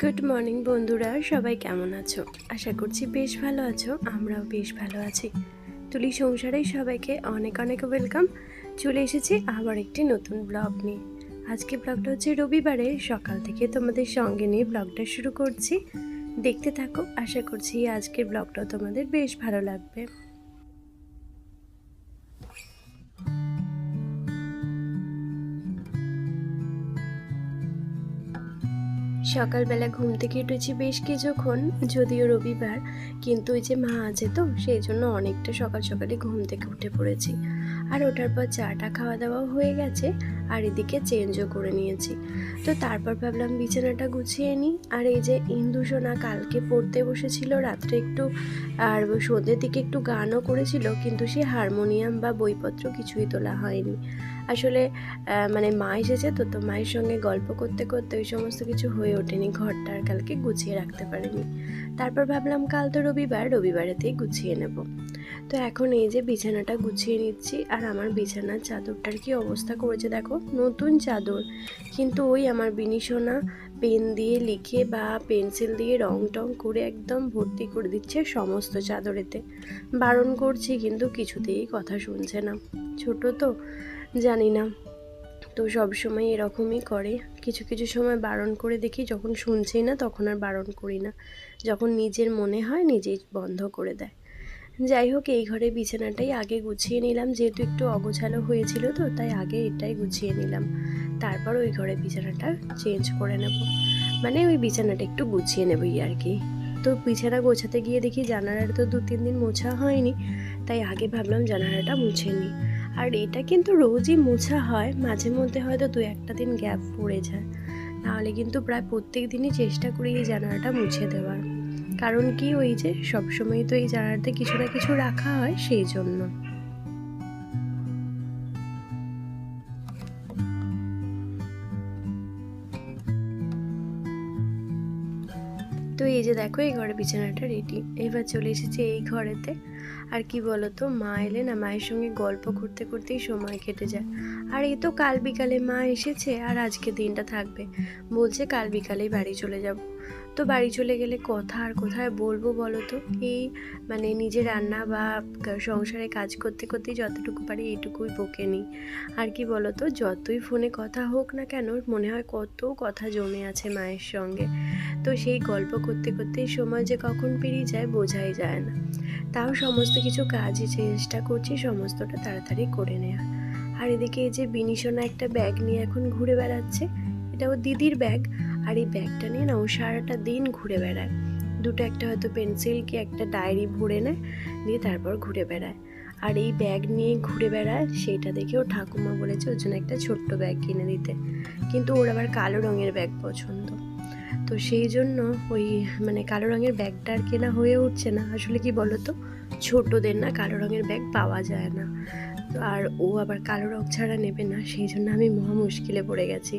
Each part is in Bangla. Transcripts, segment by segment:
গুড মর্নিং বন্ধুরা, সবাই কেমন আছো? আশা করছি বেশ ভালো আছো। আমরাও বেশ ভালো আছি। তুলি সংসারে সবাইকে অনেক অনেক ওয়েলকাম। চলে এসেছি আবার একটি নতুন ব্লগ নিয়ে। আজকে ব্লগটা হচ্ছে রবিবারে সকাল থেকে তোমাদের সঙ্গে নিয়ে ব্লগটা শুরু করছি। দেখতে থাকো, আশা করছি আজকের ব্লগটাও তোমাদের বেশ ভালো লাগবে। সকালবেলা ঘুম থেকে উঠেছি বেশ কিছুক্ষণ, যদিও রবিবার, কিন্তু ওই যে মা আছে তো সেই জন্য অনেকটা সকাল সকালে ঘুম থেকে উঠে পড়েছি। আর ওঠার পর চাটা খাওয়া দাওয়াও হয়ে গেছে, আর এদিকে চেঞ্জও করে নিয়েছি। তো তারপর ভাবলাম বিছানাটা গুছিয়ে নিই। আর এই যে ইন্দু সোনা কালকে পড়তে বসেছিল রাত্রে একটু, আর সন্ধ্যের দিকে একটু গানও করেছিল, কিন্তু সে হারমোনিয়াম বা বইপত্র কিছুই তোলা হয়নি। আসলে মানে মা এসেছে তো মায়ের সঙ্গে গল্প করতে করতে ওই সমস্ত কিছু হয়ে ওঠেনি, ঘরটা আর কালকে গুছিয়ে রাখতে পারিনি। তারপর ভাবলাম কাল তো রবিবার, রবিবারেতেই গুছিয়ে নেব। তো এখন এই যে বিছানাটা গুছিয়ে নিচ্ছি। আর আমার বিছানার চাদরটার কি অবস্থা করেছে দেখো, নতুন চাদর, কিন্তু ওই আমার বিনিশোনা পেন দিয়ে লিখে বা পেন্সিল দিয়ে রং টং করে একদম ভর্তি করে দিচ্ছে সমস্ত চাদরেতে। বারণ করছি কিন্তু কিছুতেই কথা শুনছে না, ছোট তো, জানি না, তো সব সময় এরকমই করে। কিছু কিছু সময় বারণ করে দেখি, যখন শুনছেই না তখন আর বারণ করি না, যখন নিজের মনে হয় নিজেই বন্ধ করে দেয়। যাই হোক, এই ঘরে বিছানাটাই আগে গুছিয়ে নিলাম, যেহেতু একটু অগোছালো হয়েছিল তো তাই আগে এটাই গুছিয়ে নিলাম। তারপর ওই ঘরে বিছানাটা চেঞ্জ করে নেব, মানে ওই বিছানাটা একটু গুছিয়ে নেবই আর কি। তো বিছানা গোছাতে গিয়ে দেখি জানালাটা তো 2-3 দিন মোছা হয়নি, তাই আগে ভাবলাম জানালাটা মুছে নিই। আর এটা কিন্তু রোজই মোছা হয়, মাঝে মধ্যে হয়তো 2-1 দিন গ্যাপ পড়ে যায়, নাহলে কিন্তু প্রায় প্রত্যেক দিনই চেষ্টা করি এই জানালাটা মুছে দেওয়ার। কারণ কি, ওই যে সবসময় তো এই জানালাতে কিছু না কিছু রাখা হয়, সেই জন্য। তো এই যে দেখো, এই ঘরে বিছানাটা রেডি। এবার চলে এসেছি এই ঘরেতে। আর কি বলতো, মা এলে না, মায়ের সঙ্গে গল্প করতে করতেই সময় কেটে যায়। আর এই তো কাল বিকালে মা এসেছে আর আজকে দিনটা থাকবে, বলছে কাল বিকালেই বাড়ি চলে যাব। তো বাড়ি চলে গেলে কথা আর কোথায় বলবো বলো তো, এই মানে নিজে রান্না বা সংসারে কাজ করতে করতেই যতটুকু পারি এইটুকুই বকে নিই। আর কি বলতো, যতই ফোনে কথা হোক না কেন, মনে হয় কত কথা জমে আছে মায়ের সঙ্গে। তো সেই গল্প করতে করতেই সময় যে কখন পেরিয়ে যায় বোঝাই যায় না। তাও সমস্ত কিছু কাজই চেষ্টা করছি সমস্তটা তাড়াতাড়ি করে নেওয়া। আর এদিকে এই যে বিনিশোনা একটা ব্যাগ নিয়ে এখন ঘুরে বেড়াচ্ছে, এটা ও দিদির ব্যাগ। আর এই ব্যাগটা নিয়ে না ও সারাটা দিন ঘুরে বেড়ায়, দুটো একটা হয়তো পেন্সিল কি একটা ডায়েরি ভরে নেয়, দিয়ে তারপর ঘুরে বেড়ায়। আর এই ব্যাগ নিয়ে ঘুরে বেড়ায়, সেইটা দেখে ওর ঠাকুমা বলেছে ওর জন্য একটা ছোট্ট ব্যাগ কিনে দিতে, কিন্তু ওর আবার কালো রঙের ব্যাগ পছন্দ। তো সেই জন্য ওই মানে কালো রঙের ব্যাগটা আর কেনা হয়ে উঠছে না। আসলে কি বলতো, ছোটদের না কালো রঙের ব্যাগ পাওয়া যায় না, আর ও আবার কালো রঙ ছাড়া নেবে না, সেই জন্য আমি মহা মুশকিলে পড়ে গেছি।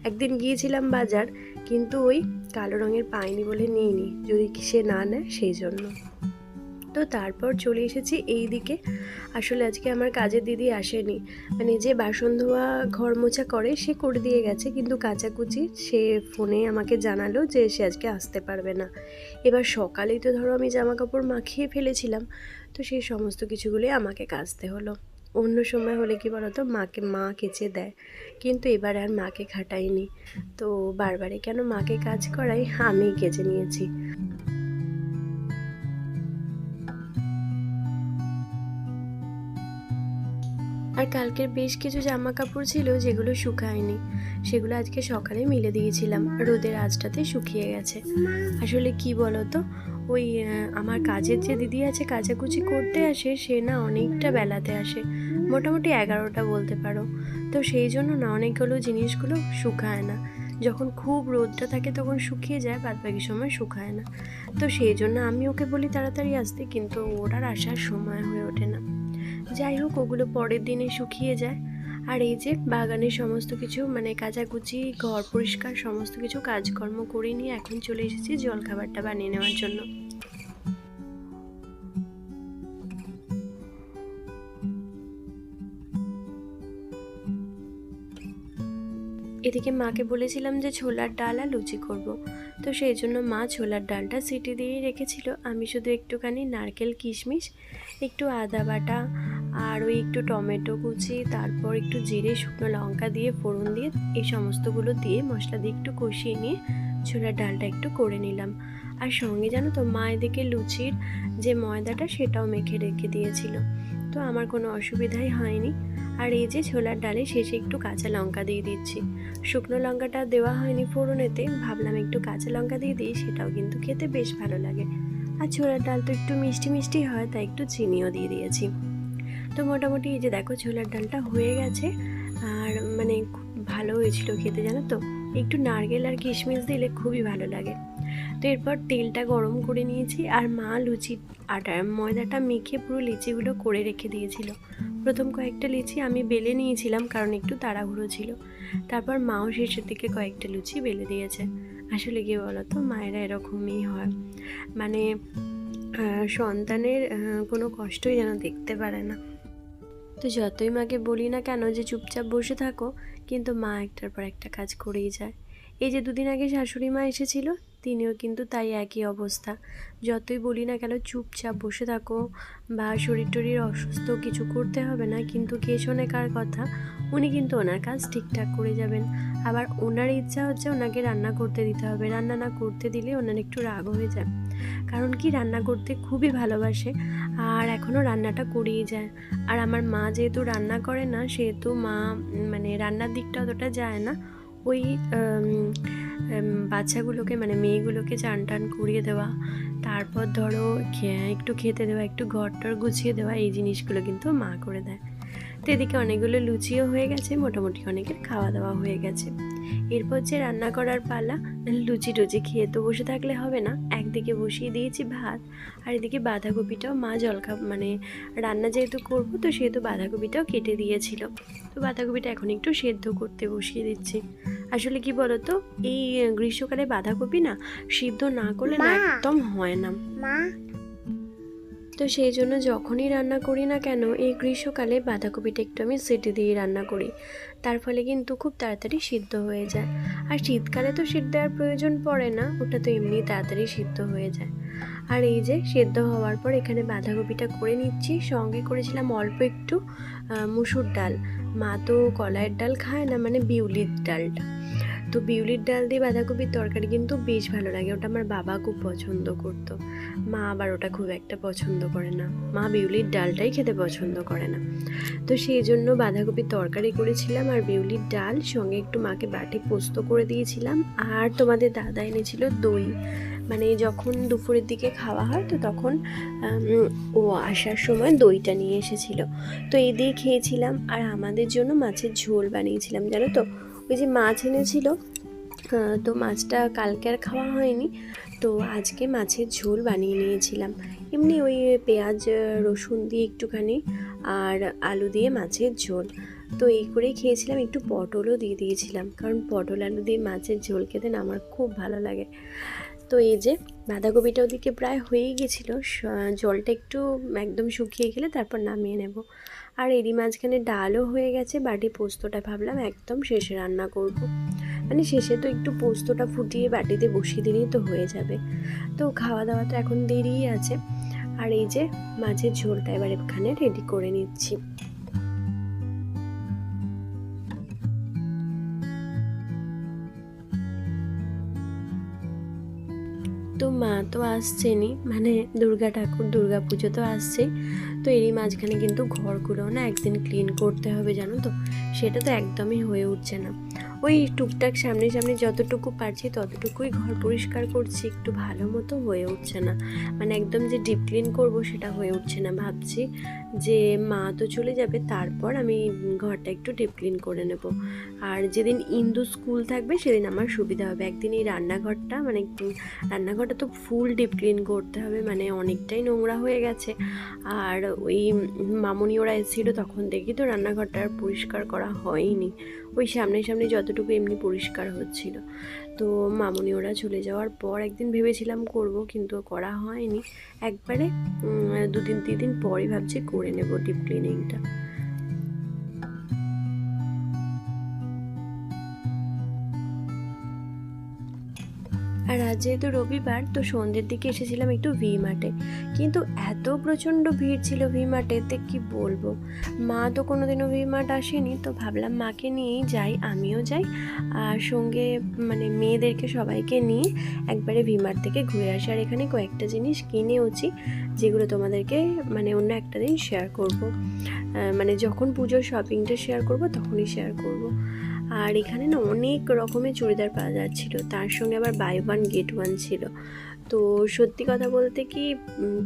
একদিন গিয়েছিলাম বাজার, কিন্তু ওই কালো রঙের পাইনি বলে নিইনি, যদি সে না নেয় সেই জন্য। তো তারপর চলে এসেছি এই দিকে। আসলে আজকে আমার কাজের দিদি আসেনি, মানে যে বাসন ধোয়া ঘর মোছা করে সে করে দিয়ে গেছে, কিন্তু কাচাকুচি সে ফোনে আমাকে জানালো যে সে আজকে আসতে পারবে না। এবার সকালেই তো ধরো আমি জামা কাপড় মাখিয়ে ফেলেছিলাম, তো সেই সমস্ত কিছুগুলোই আমাকে কাচতে হলো। অন্য সময় হলে কি বলতো, মা কেচে দেয়, কিন্তু এবার আর মাকে খাটাইনি, তো বারবারই কেন মাকে কাজ করাই, আমিই কেচে নিয়েছি। আর কালকের বেশ কিছু জামা কাপড় ছিল যেগুলো শুকায়নি, সেগুলো আজকে সকালে মিলে দিয়েছিলাম, রোদের আঁচটাতে শুকিয়ে গেছে। আসলে কি বলতো, ওই আমার কাজের যে দিদি আছে কাচাকুচি করতে আসে, সে না অনেকটা বেলাতে আসে, মোটামুটি 11টা বলতে পারো। তো সেই জন্য না অনেকগুলো জিনিসগুলো শুকায় না, যখন খুব রোদটা থাকে তখন শুকিয়ে যায়, বাদ বাকি সময় শুকায় না। তো সেই জন্য আমি ওকে বলি তাড়াতাড়ি আসতে, কিন্তু ওর আর আসার সময় হয়ে ওঠে না। যাই হোক, ওগুলো পরের দিনে শুকিয়ে যায়। আর এই যে বাগানের সমস্ত কিছু মানে কাচাকুচি ঘর পরিষ্কার সমস্ত কিছু কাজকর্ম করে নিয়ে এখন চলে এসেছি জলখাবারটা বানিয়ে নেওয়ার জন্য। এদিকে মাকে বলেছিলাম যে ছোলার ডাল আর লুচি করব। তো সেই জন্য মা ছোলার ডালটা সিটি দিয়েই রেখেছিল। আমি শুধু একটুখানি নারকেল কিশমিশ, একটু আদা বাটা আর ওই একটু টমেটো কুচি, তারপর একটু জিরে শুকনো লঙ্কা দিয়ে ফোড়ন দিয়ে এই সমস্তগুলো দিয়ে মশলা দিয়ে একটু কষিয়ে নিয়ে ছোলার ডালটা একটু করে নিলাম। আর সঙ্গে জানো তো মা এদিকে লুচির যে ময়দাটা সেটাও মেখে রেখে দিয়েছিল। তো আমার কোনো অসুবিধাই হয়নি। আর এই যে ছোলার ডালে শেষে একটু কাঁচা লঙ্কা দিয়ে দিচ্ছি। শুকনো লঙ্কাটা দেওয়া হয়নি ফোড়নেতে, ভাবলাম একটু কাঁচা লঙ্কা দিয়ে দিই, সেটাও কিন্তু খেতে বেশ ভালো লাগে। আর ছোলার ডাল তো একটু মিষ্টি মিষ্টি হয়, তাই একটু চিনিও দিয়ে দিয়েছি। তো মোটামুটি এই যে দেখো ছোলার ডালটা হয়ে গেছে। আর মানে খুব ভালো হয়েছিল খেতে, জানো তো। একটু নারকেল আর কিশমিশ দিলে খুবই ভালো লাগে। তো এরপর তেলটা গরম করে নিয়েছি, আর মা লুচি ময়দাটা মেখে পুরো লিচিগুলো করে রেখে দিয়েছিল। প্রথম কয়েকটা লিচি আমি বেলে নিয়েছিলাম, কারণ একটু তাড়াহুড়ো ছিল। তারপর মাও শেষের দিকে কয়েকটা লুচি বেলে দিয়েছে। আসলে কি বলতো, মায়েরা এরকমই হয়, মানে সন্তানের কোনো কষ্টই যেন দেখতে পারে না। তো যতই মাকে বলি না কেন যে চুপচাপ বসে থাকো, কিন্তু মা একটার পর একটা কাজ করেই যায়। এই যে দুদিন আগে শাশুড়ি মা এসেছিল, তিনিও কিন্তু তাই একই অবস্থা। যতই বলি না কেন চুপচাপ বসে থাকো, বা শরীর টরীর অসুস্থ, কিছু করতে হবে না, কিন্তু কে শোনে কার কথা। উনি কিন্তু ওনার কাজ ঠিকঠাক করে যাবেন। আবার ওনার ইচ্ছা হচ্ছে ওনাকে রান্না করতে দিতে হবে, রান্না না করতে দিলে ওনার একটু রাগ হয়ে যায়। কারণ কি, রান্না করতে খুবই ভালোবাসে, আর এখনও রান্নাটা করেই যায়। আর আমার মা যেহেতু রান্না করে না, সেহেতু মা মানে রান্নার দিকটা অতটা যায় না। ওই বাচ্চাগুলোকে মানে মেয়েগুলোকে চান টান করিয়ে দেওয়া, তারপর ধরো একটু খেতে দেওয়া, একটু ঘরটর গুছিয়ে দেওয়া, এই জিনিসগুলো কিন্তু মা করে দেয়। তো এদিকে অনেকগুলো লুচিও হয়ে গেছে, মোটামুটি অনেকের খাওয়া দাওয়া হয়ে গেছে। এরপর যে রান্না করার পালা। লুচি টুচি খেয়ে তো বসে থাকলে হবে না, একদিকে বসিয়ে দিয়েছি ভাত, আর এদিকে বাঁধাকপিটাও মা মানে রান্না যেহেতু করবো, তো সেহেতু বাঁধাকপিটাও কেটে দিয়েছিল। তো বাঁধাকপিটা এখন একটু সেদ্ধ করতে বসিয়ে দিচ্ছি। আসলে কি বলতো, এই গ্রীষ্মকালে বাঁধাকপি না সিদ্ধ না করলে না একদম হয় না। তো সেই জন্য যখনই রান্না করি না কেন, এই গ্রীষ্মকালে বাঁধাকপিটা একটু আমি সিটি দিয়ে রান্না করি। তার ফলে কিন্তু খুব তাড়াতাড়ি সিদ্ধ হয়ে যায়। আর শীতকালে তো সিদ্ধ দেওয়ার প্রয়োজন পড়ে না, ওটা তো এমনি তাড়াতাড়ি সিদ্ধ হয়ে যায়। আর এই যে সেদ্ধ হওয়ার পর এখানে বাঁধাকপিটা করে নিচ্ছি। সঙ্গে করেছিলাম অল্প একটু মুসুর ডাল। মা তো কলাইয়ের ডাল খায় না, মানে বিউলির ডালটা। তো বিউলির ডাল দিয়ে বাঁধাকপির তরকারি কিন্তু বেশ ভালো লাগে, ওটা আমার বাবা খুব পছন্দ করতো। মা আবার ওটা খুব একটা পছন্দ করে না, মা বিউলির ডালটাই খেতে পছন্দ করে না। তো সেই জন্য বাঁধাকপির তরকারি করেছিলাম, আর বিউলির ডাল সঙ্গে একটু মাকে বাটি পোস্ত করে দিয়েছিলাম। আর তোমাদের দাদা এনেছিল দই, মানে যখন দুপুরের দিকে খাওয়া হয় তো তখন ও আসার সময় দইটা নিয়ে এসেছিল। তো এই দিয়ে খেয়েছিলাম। আর আমাদের জন্য মাছের ঝোল বানিয়েছিলাম, জানো তো। ওই যে মাছ এনেছিল, তো মাছটা কালকে আর খাওয়া হয়নি, তো আজকে মাছের ঝোল বানিয়ে নিয়েছিলাম। এমনি ওই পেঁয়াজ রসুন দিয়ে একটুখানি, আর আলু দিয়ে মাছের ঝোল। তো এই করেই খেয়েছিলাম। একটু পটলও দিয়ে দিয়েছিলাম, কারণ পটল আলু দিয়ে মাছের ঝোল খেতে না আমার খুব ভালো লাগে। তো এই যে বাঁধাকপিটা ওদিকে প্রায় হয়েই গেছিলো, জলটা একটু একদম শুকিয়ে গেলে তারপর নামিয়ে নেব। আর এরই মাঝখানে ডালও হয়ে গেছে, বাটি পোস্তটা ভাবলাম একদম শেষে রান্না করব। মানে শেষে তো একটু পোস্তটা ফুটিয়ে বাটিতে বসিয়ে দিলেই তো হয়ে যাবে। তো খাওয়া দাওয়া তো এখন দেরিই আছে। আর এই যে মাছের ঝোলটা এবার এখানে রেডি করে নিচ্ছি। তো মা তো আসছেনই, মানে দুর্গা পুজো তো আসছেই। তো এরই মাঝখানে কিন্তু ঘরগুলো না একদিন ক্লিন করতে হবে, জানো তো। সেটা তো একদমই হয়ে উঠছে না। ওই টুকটাক সামনে সামনে যতটুকু পারছি ততটুকুই ঘর পরিষ্কার করছি, একটু ভালো মতো হয়ে উঠছে না। মানে একদম যে ডিপ ক্লিন করবো সেটা হয়ে উঠছে না। ভাবছি যে মা তো চলে যাবে, তারপর আমি ঘরটা একটু ডিপ ক্লিন করে নেব। আর যেদিন ইন্দু স্কুল থাকবে সেদিন আমার সুবিধা হবে। একদিন এই রান্নাঘরটা তো ফুল ডিপ ক্লিন করতে হবে, মানে অনেকটাই নোংরা হয়ে গেছে। আর ওই মামুনি ওরা এসেছিলো তখন দেখি তো রান্নাঘরটা আর পরিষ্কার করা হয়নি, ওই সামনে সামনে যতটুকু এমনি পরিষ্কার হচ্ছিল। তো মামুনি ওরা চলে যাওয়ার পর একদিন ভেবেছিলাম করব, কিন্তু করা হয়নি। একবারে 2-3 দিন পরই ভাবছি করে নেব ডিপ ক্লিনিংটা। আর আজ যেহেতু রবিবার, তো সন্ধ্যের দিকে এসেছিলাম একটু ভি মার্টে, কিন্তু এত প্রচণ্ড ভিড় ছিল ভি মার্টেতে কি বলবো। মা তো কোনোদিনও ভি মার্ট আসেনি, তো ভাবলাম মাকে নিয়েই যাই, আমিও যাই, আর সঙ্গে মানে মেয়েদেরকে সবাইকে নিয়ে একবারে ভি মার্ট থেকে ঘুরে আসি। আর এখানে কয়েকটা জিনিস কিনেওছি, যেগুলো তোমাদেরকে মানে অন্য একটা দিন শেয়ার করব, মানে যখন পুজোর শপিংটা শেয়ার করব তখনই শেয়ার করব। আর এখানে না অনেক রকমের চুড়িদার পাওয়া যাচ্ছিলো, তার সঙ্গে আবার বাই ওয়ান গেট ওয়ান ছিল। তো সত্যি কথা বলতে কি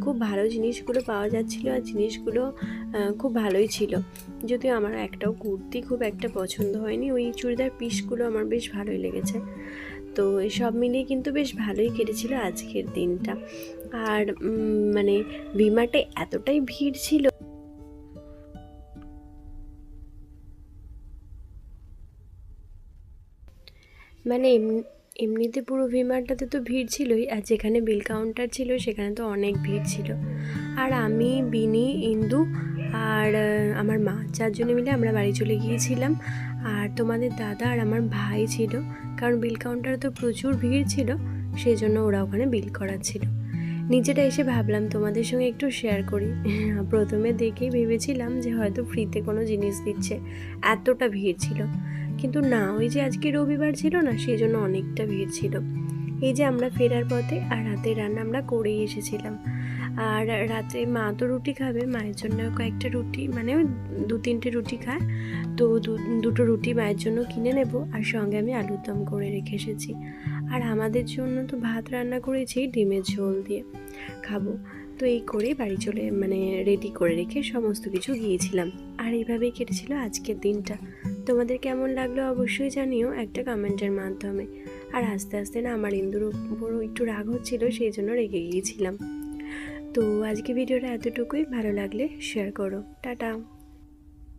খুব ভালো জিনিসগুলো পাওয়া যাচ্ছিলো, আর জিনিসগুলো খুব ভালোই ছিল। যদিও আমার একটাও কুর্তি খুব একটা পছন্দ হয়নি, ওই চুড়িদার পিসগুলো আমার বেশ ভালোই লেগেছে। তো সব মিলিয়ে কিন্তু বেশ ভালোই কেটেছিল আজকের দিনটা। আর মানে ভি মার্টে এতটাই ভিড় ছিল, মানে এমনিতে পুরো ভি মার্টটাতে তো ভিড় ছিলই, আর যেখানে বিল কাউন্টার ছিল সেখানে তো অনেক ভিড় ছিল। আর আমি, বিনি, ইন্দু আর আমার মা, চারজনে মিলে আমরা বাড়ি চলে গিয়েছিলাম। আর তোমাদের দাদা আর আমার ভাই ছিল, কারণ বিল কাউন্টারে তো প্রচুর ভিড় ছিল, সেই জন্য ওরা ওখানে বিল করাচ্ছিল। নিজেটা এসে ভাবলাম তোমাদের সঙ্গে একটু শেয়ার করি। প্রথমে দেখেই ভেবেছিলাম যে হয়তো ফ্রিতে কোনো জিনিস দিচ্ছে, এতটা ভিড় ছিল। কিন্তু না, ওই যে আজকে রবিবার ছিল না, সেই জন্য অনেকটা ভিড় ছিল। এই যে আমরা ফেরার পথে আর রাতে রান্না আমরা করেই এসেছিলাম। আর রাতে মা তো রুটি খাবে, মায়ের জন্য কয়েকটা রুটি, মানে 2-3টে রুটি খায়, তো দুটো রুটি মায়ের জন্য কিনে নেব, আর সঙ্গে আমি আলুর দম করে রেখে এসেছি। আর আমাদের জন্য তো ভাত রান্না করেছি ডিমের ঝোল দিয়ে খাবো। তো এই করেই বাড়ি চলে মানে রেডি করে রেখে সমস্ত কিছু গিয়েছিলাম। আর এইভাবেই কেটেছিল আজকের দিনটা। তোমাদের কেমন লাগলো অবশ্যই জানিও একটা কমেন্টের মাধ্যমে। আর আস্তে আস্তে না আমার ইন্দুর উপর একটু রাগ হচ্ছিল, সেই জন্য রেগে গিয়েছিলাম। তো আজকে ভিডিওটা এতটুকুই, ভালো লাগলে শেয়ার করো, টাটা।